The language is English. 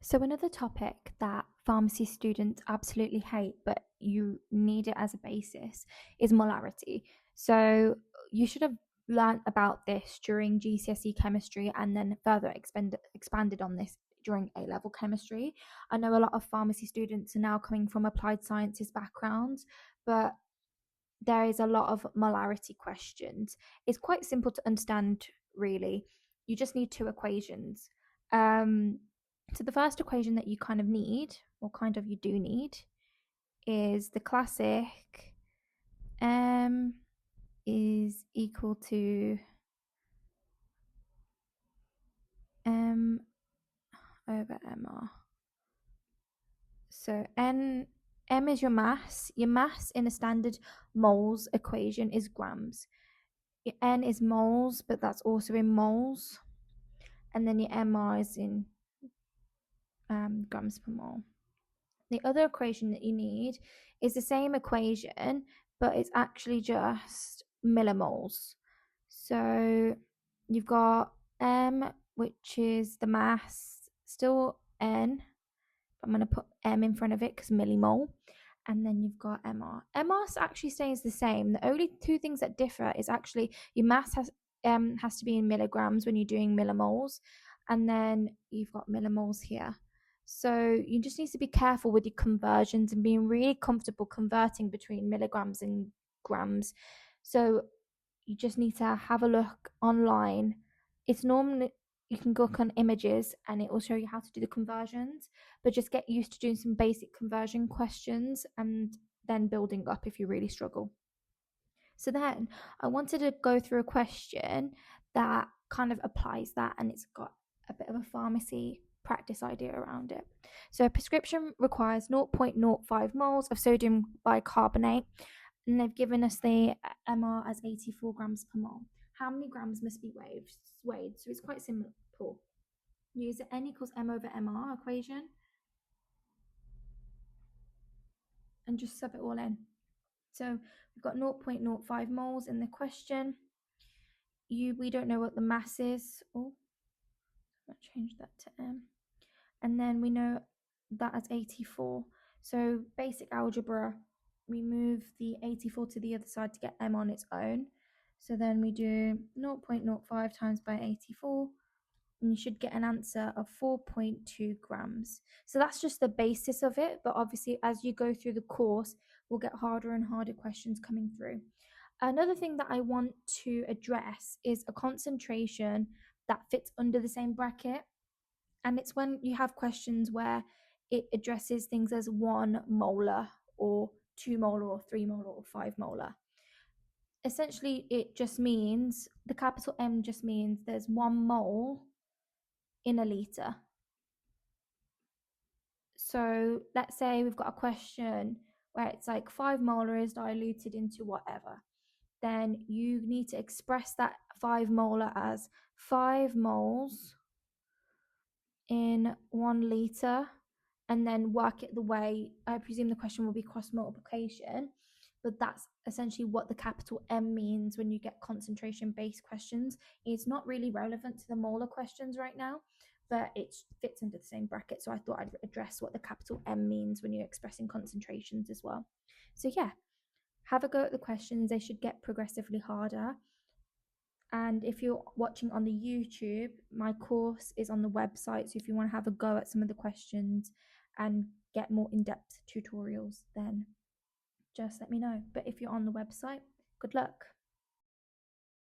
So another topic that pharmacy students absolutely hate, but you need it as a basis, is molarity. So you should have learnt about this during GCSE chemistry and then further expanded on this during A-level chemistry. I know a lot of pharmacy students are now coming from applied sciences backgrounds, but there is a lot of molarity questions. It's quite simple to understand, really. You just need two equations. Um, so the first equation that you kind of need, or kind of you do need, is the classic M is equal to M over MR. So M is your mass. Your mass in a standard moles equation is grams. Your N is moles, but that's also in moles. And then your MR is in grams per mole. The other equation that you need is the same equation, but it's actually just millimoles. So you've got M, which is the mass, still N. I'm going to put M in front of it because millimole. And then you've got MR. MR actually stays the same. The only two things that differ is actually your mass has to be in milligrams when you're doing millimoles, and then you've got millimoles here. So you just need to be careful with your conversions and being really comfortable converting between milligrams and grams. So you just need to have a look online. It's normally you can look on images and it will show you how to do the conversions, but just get used to doing some basic conversion questions and then building up if you really struggle. So then I wanted to go through a question that kind of applies that, and it's got a bit of a pharmacy practice idea around it. So a prescription requires 0.05 moles of sodium bicarbonate, and they've given us the MR as 84 grams per mole. How many grams must be weighed? So it's quite simple. Use the N equals M over MR equation and just sub it all in. So we've got 0.05 moles in the question. We don't know what the mass is. Oh, I'll change that to M. And then we know that as 84. So basic algebra, we move the 84 to the other side to get M on its own. So then we do 0.05 times by 84, and you should get an answer of 4.2 grams. So that's just the basis of it, but obviously as you go through the course, we'll get harder and harder questions coming through. Another thing that I want to address is a concentration that fits under the same bracket. And it's when you have questions where it addresses things as 1 molar or 2 molar or 3 molar or 5 molar. Essentially, it just means the capital M just means there's 1 mole in a litre. So let's say we've got a question where it's like 5 molar is diluted into whatever. Then you need to express that 5 molar as 5 moles in 1 litre, and then work it the way I presume the question will be cross multiplication, but that's essentially what the capital M means when you get concentration based questions. It's not really relevant to the molar questions right now, but it fits into the same bracket, so I thought I'd address what the capital M means when you're expressing concentrations as well. So yeah, have a go at the questions. They should get progressively harder. And if you're watching on the YouTube, my course is on the website. So if you want to have a go at some of the questions and get more in depth tutorials, then just let me know. But if you're on the website, good luck.